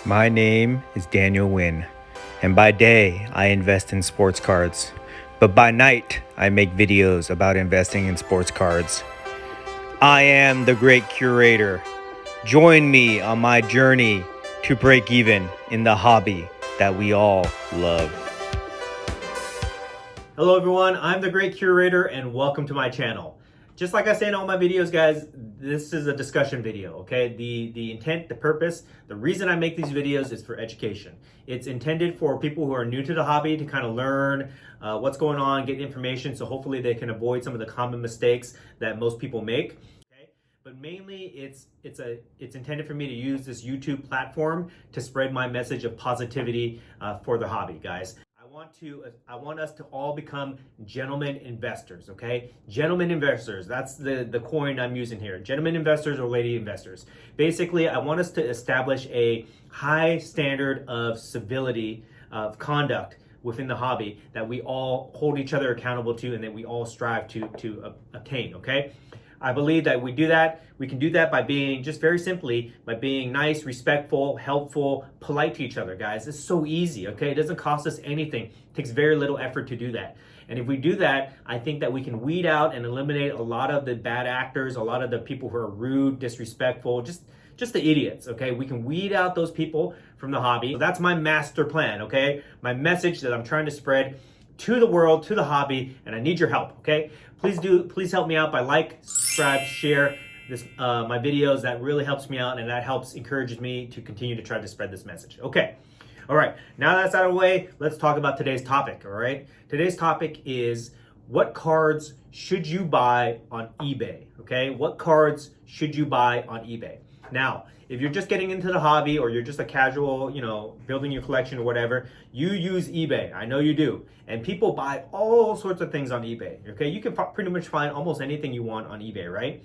My name is Daniel Wynn, and by day I invest in sports cards, but by night I make videos about investing in sports cards. I am the great curator. Join me on my journey to break even in the hobby that we all love. Hello everyone, I'm the great curator and welcome to my channel. Just like I say in all my videos, guys, this is a discussion video, okay? The intent, the purpose, the reason I make these videos is for education. It's intended for people who are new to the hobby to kind of learn what's going on, get information, so hopefully they can avoid some of the common mistakes that most people make. Okay? But mainly, it's intended for me to use this YouTube platform to spread my message of positivity for the hobby, guys. I want us to all become gentlemen investors, okay? Gentlemen investors, that's the coin I'm using here. Gentlemen investors or lady investors. Basically, I want us to establish a high standard of civility, of conduct within the hobby that we all hold each other accountable to and that we all strive to obtain, okay? I believe that we can do that by being, just very simply, by being nice, respectful, helpful, polite to each other, guys. It's so easy, okay? It doesn't cost us anything. It takes very little effort to do that. And if we do that, I think that we can weed out and eliminate a lot of the bad actors, a lot of the people who are rude, disrespectful, just the idiots, okay? We can weed out those people from the hobby. So that's my master plan, okay? My message that I'm trying to spread to the world, to the hobby, and I need your help, okay? Please help me out by subscribe, share this my videos. That really helps me out, and that encourages me to continue to try to spread this message. Okay, all right. Now that's out of the way, let's talk about today's topic. All right, today's topic is what cards should you buy on eBay? Okay, what cards should you buy on eBay? Now, if you're just getting into the hobby or you're just a casual, building your collection or whatever, you use eBay. I know you do. And people buy all sorts of things on eBay, okay? You can pretty much find almost anything you want on eBay, right?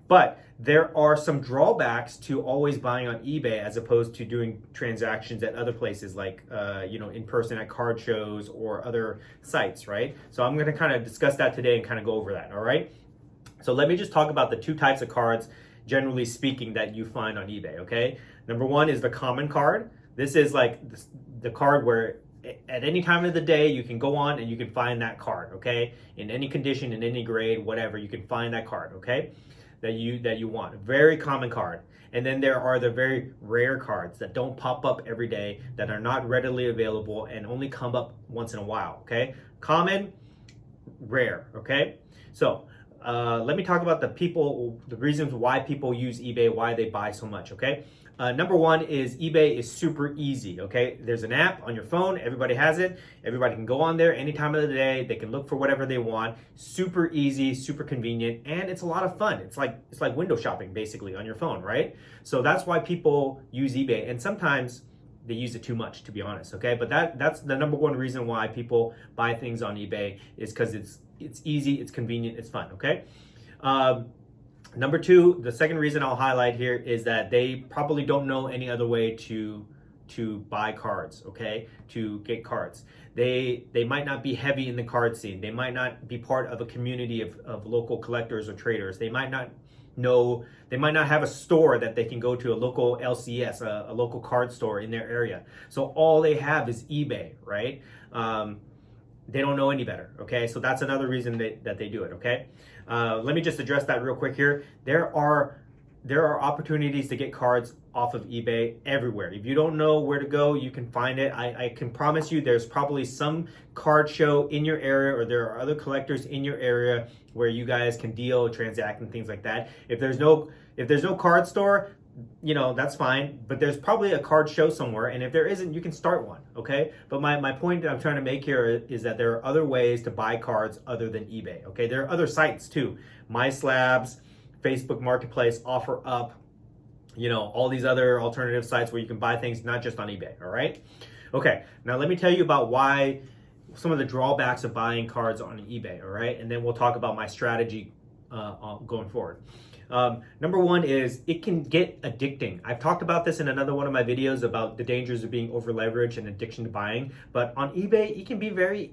But there are some drawbacks to always buying on eBay as opposed to doing transactions at other places like, in person at card shows or other sites, right? So I'm gonna kind of discuss that today and kind of go over that, all right? So let me just talk about the two types of cards, generally speaking, that you find on eBay, okay? Number one is the common card. This is like the card where at any time of the day you can go on and you can find that card, okay? In any condition, in any grade, whatever, you can find that card, okay? That you want. Very common card. And then there are the very rare cards that don't pop up every day, that are not readily available and only come up once in a while, okay? Common, rare, okay? So let me talk about the reasons why people use eBay, why they buy so much, okay? Number one is eBay is super easy, okay? There's an app on your phone, everybody has it. Everybody can go on there any time of the day. They can look for whatever they want. Super easy, super convenient, and it's a lot of fun. It's like window shopping basically on your phone, right? So that's why people use eBay, and sometimes they use it too much, to be honest, okay? But that's the number one reason why people buy things on eBay is because it's easy, it's convenient, it's fun, okay? Number two, the second reason I'll highlight here is that they probably don't know any other way to buy cards, okay? To get cards. They might not be heavy in the card scene. They might not be part of a community of local collectors or traders. They might not have a store that they can go to, a local LCS, a local card store in their area. So all they have is eBay, right? They don't know any better, okay? So that's another reason that they do it, okay? Let me just address that real quick here. There are opportunities to get cards off of eBay everywhere. If you don't know where to go, you can find it. I can promise you there's probably some card show in your area, or there are other collectors in your area where you guys can deal, transact, and things like that. If there's no card store, that's fine, but there's probably a card show somewhere, and if there isn't, you can start one, okay? But my point that I'm trying to make here is that there are other ways to buy cards other than eBay, okay? There are other sites too. MySlabs, Facebook Marketplace, OfferUp, all these other alternative sites where you can buy things not just on eBay, all right? Okay, now let me tell you about why some of the drawbacks of buying cards on eBay, all right? And then we'll talk about my strategy going forward. Number one is it can get addicting. I've talked about this in another one of my videos about the dangers of being over leveraged and addiction to buying. But on eBay, it can be very,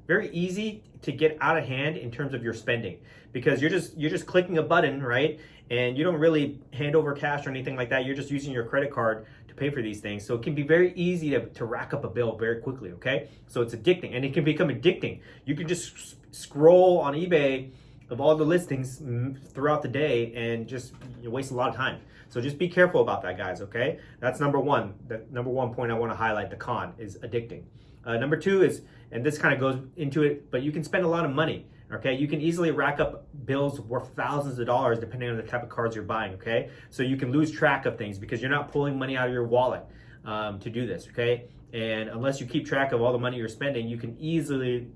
very easy to get out of hand in terms of your spending, because you're just clicking a button, right? And you don't really hand over cash or anything like that. You're just using your credit card to pay for these things. So it can be very easy to rack up a bill very quickly, okay? So it's addicting, and it can become addicting. You can just scroll on eBay of all the listings throughout the day and just waste a lot of time. So just be careful about that, guys, okay? That's number one. The number one point I want to highlight, the con, is addicting. Number two is, and this kind of goes into it, but you can spend a lot of money, okay? You can easily rack up bills worth thousands of dollars depending on the type of cards you're buying, okay? So you can lose track of things because you're not pulling money out of your wallet to do this, okay? And unless you keep track of all the money you're spending, you can easily,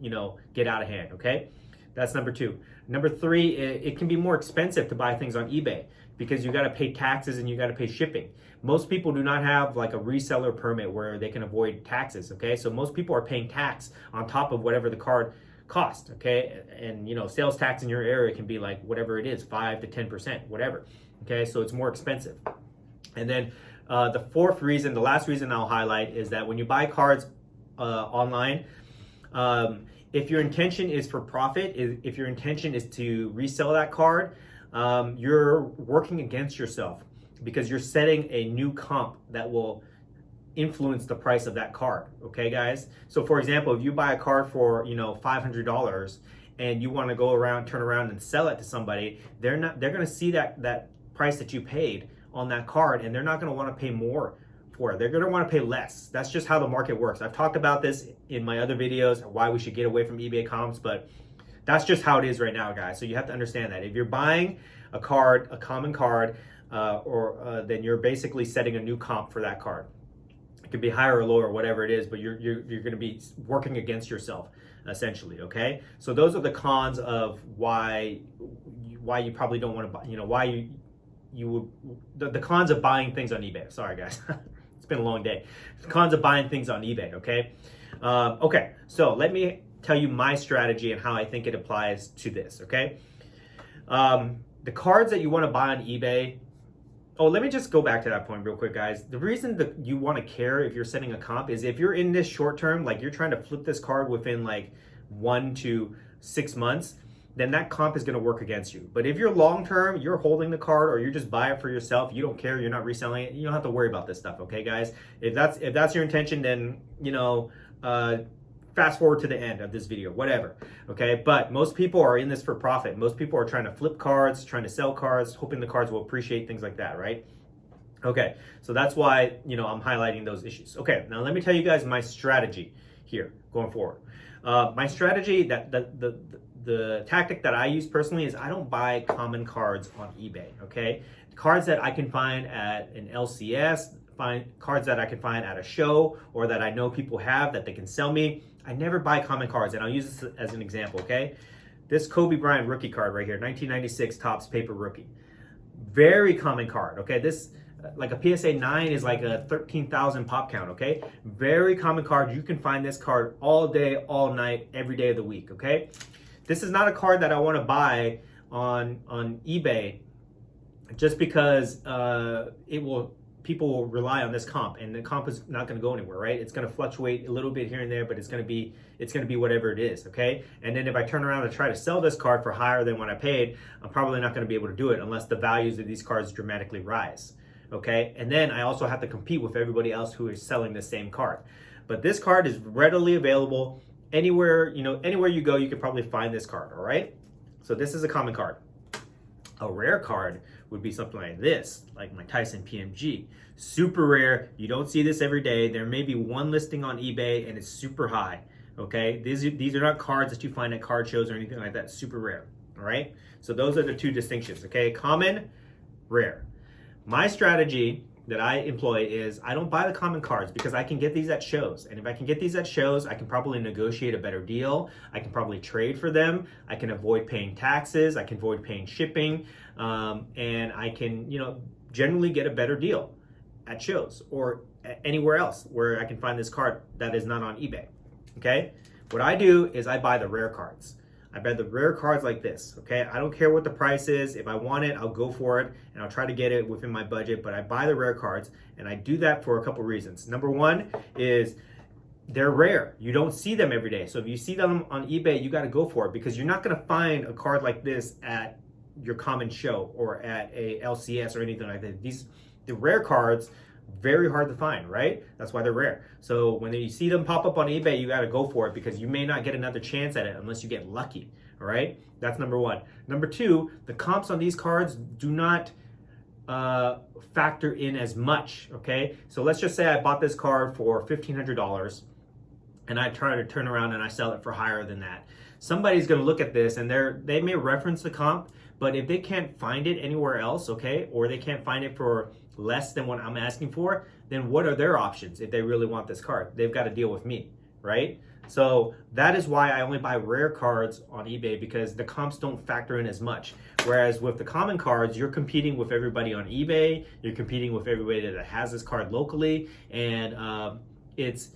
get out of hand, okay? That's number two. Number three, it can be more expensive to buy things on eBay because you got to pay taxes and you got to pay shipping. Most people do not have like a reseller permit where they can avoid taxes, okay? So most people are paying tax on top of whatever the card cost, okay? And sales tax in your area can be like whatever it is, 5 to 10%, whatever, okay? So it's more expensive. And then the fourth reason, the last reason I'll highlight, is that when you buy cards online, if your intention is for profit, if your intention is to resell that card, you're working against yourself because you're setting a new comp that will influence the price of that card, okay, guys? So for example, if you buy a card for $500 and you want to go around, turn around and sell it to somebody, they're going to see that price that you paid on that card, and they're not going to want to pay more for it. They're going to want to pay less. That's just how the market works. I've talked about this in my other videos, why we should get away from eBay comps, but that's just how it is right now, guys. So you have to understand that if you're buying a card, a common card, then you're basically setting a new comp for that card. It could be higher or lower, whatever it is, but you're going to be working against yourself, essentially. Okay. So those are the cons of why you probably don't want to buy. Why you would the cons of buying things on eBay. Sorry, guys. It's been a long day. The cons of buying things on eBay. Okay. Okay. So let me tell you my strategy and how I think it applies to this. Okay. The cards that you want to buy on eBay. Oh, let me just go back to that point real quick, guys. The reason that you want to care if you're setting a comp is if you're in this short term, like you're trying to flip this card within like 1 to 6 months, then that comp is going to work against you. But if you're long term, you're holding the card or you just buy it for yourself, you don't care, you're not reselling it, you don't have to worry about this stuff, okay, guys? If that's your intention, then fast forward to the end of this video, whatever, okay? But most people are in this for profit. Most people are trying to flip cards, trying to sell cards, hoping the cards will appreciate, things like that, right? Okay, so that's why, I'm highlighting those issues. Okay, now let me tell you guys my strategy here going forward. My strategy, that the tactic that I use personally, is I don't buy common cards on eBay, okay? Cards that I can find at an LCS, cards that I can find at a show, or that I know people have that they can sell me. I never buy common cards, and I'll use this as an example, okay? This Kobe Bryant rookie card right here, 1996 Topps Paper Rookie. Very common card, okay? This, like a PSA 9 is like a 13,000 pop count, okay? Very common card. You can find this card all day, all night, every day of the week, okay? This is not a card that I want to buy on eBay just because people will rely on this comp, and the comp is not going to go anywhere, right? It's going to fluctuate a little bit here and there, but it's going to be whatever it is, okay? And then if I turn around and try to sell this card for higher than what I paid, I'm probably not going to be able to do it unless the values of these cards dramatically rise, okay? And then I also have to compete with everybody else who is selling the same card. But this card is readily available anywhere, anywhere you go, you can probably find this card, all right? So this is a common card. A rare card would be something like this, like my Tyson PMG. Super rare. You don't see this every day. There may be one listing on eBay and it's super high, okay? These are not cards that you find at card shows or anything like that. Super rare, all right? So those are the two distinctions, okay? Common, rare. My strategy that I employ is I don't buy the common cards because I can get these at shows. And if I can get these at shows, I can probably negotiate a better deal. I can probably trade for them. I can avoid paying taxes. I can avoid paying shipping. And I can, generally get a better deal at shows or anywhere else where I can find this card that is not on eBay, okay? What I do is I buy the rare cards. I buy the rare cards like this, okay? I don't care what the price is. If I want it, I'll go for it, and I'll try to get it within my budget, but I buy the rare cards, and I do that for a couple reasons. Number one is they're rare. You don't see them every day. So if you see them on eBay, you got to go for it because you're not going to find a card like this at your common show or at a LCS or anything like that. The rare cards very hard to find, right? That's why they're rare. So when you see them pop up on eBay, you got to go for it because you may not get another chance at it unless you get lucky, all right? That's number one. Number two, the comps on these cards do not factor in as much, okay? So let's just say I bought this card for $1,500 and I try to turn around and I sell it for higher than that. Somebody's gonna look at this and they may reference the comp, but if they can't find it anywhere else, okay, or they can't find it for less than what I'm asking for, then what are their options if they really want this card? They've got to deal with me, right? So that is why I only buy rare cards on eBay, because the comps don't factor in as much. Whereas with the common cards, you're competing with everybody on eBay, you're competing with everybody that has this card locally, and it's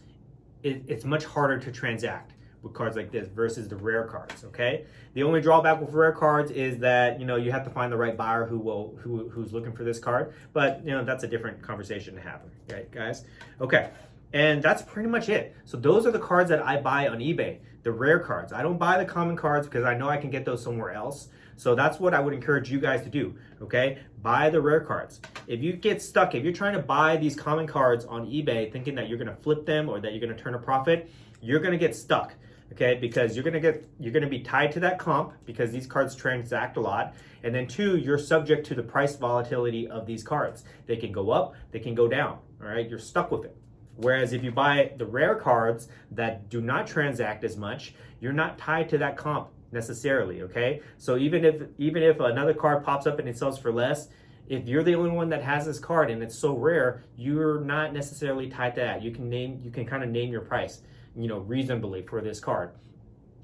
much harder to transact with cards like this versus the rare cards, okay? The only drawback with rare cards is that, you know, you have to find the right buyer who's looking for this card, but, you know, that's a different conversation to have, right, guys? Okay, and that's pretty much it. So those are the cards that I buy on eBay, the rare cards. I don't buy the common cards because I know I can get those somewhere else. So that's what I would encourage you guys to do, okay? Buy the rare cards. If you get stuck, if you're trying to buy these common cards on eBay thinking that you're gonna flip them or that you're gonna turn a profit, you're gonna get stuck. Okay, because you're gonna be tied to that comp because these cards transact a lot, and then two, you're subject to the price volatility of these cards. They can go up, they can go down. All right, you're stuck with it. Whereas if you buy the rare cards that do not transact as much, you're not tied to that comp necessarily. Okay, so even if another card pops up and it sells for less, if you're the only one that has this card and it's so rare, you're not necessarily tied to that. You can kind of name your price, you know, reasonably for this card.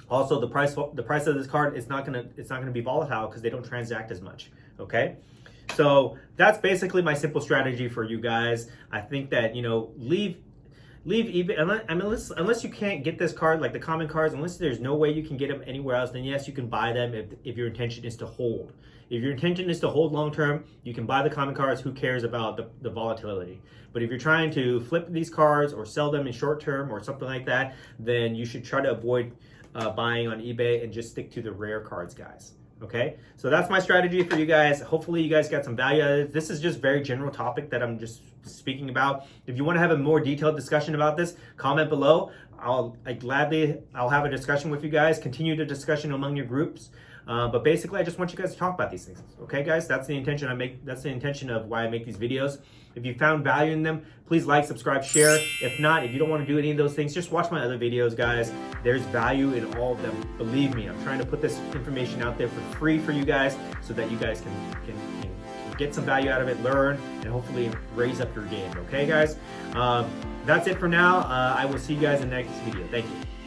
Also, the price of this card is not gonna be volatile because they don't transact as much. Okay, so that's basically my simple strategy for you guys. I think that, you know, leave eBay unless you can't get this card, like the common cards, unless there's no way you can get them anywhere else, then yes, you can buy them if your intention is to hold. If your intention is to hold long term, you can buy the common cards. Who cares about the volatility? But if you're trying to flip these cards or sell them in short term or something like that, then you should try to avoid buying on eBay and just stick to the rare cards, guys. Okay, so that's my strategy for you guys. Hopefully you guys got some value out of it. This is just very general topic that I'm just speaking about. If you want to have a more detailed discussion about this, comment below. I'll have a discussion with you guys, continue the discussion among your groups. But basically, I just want you guys to talk about these things. Okay, guys, that's the intention that's the intention of why I make these videos. If you found value in them, please like, subscribe, share. If not, if you don't want to do any of those things, just watch my other videos, guys. There's value in all of them. Believe me, I'm trying to put this information out there for free for you guys so that you guys can get some value out of it, learn, and hopefully raise up your game. Okay, guys? That's it for now. I will see you guys in the next video. Thank you.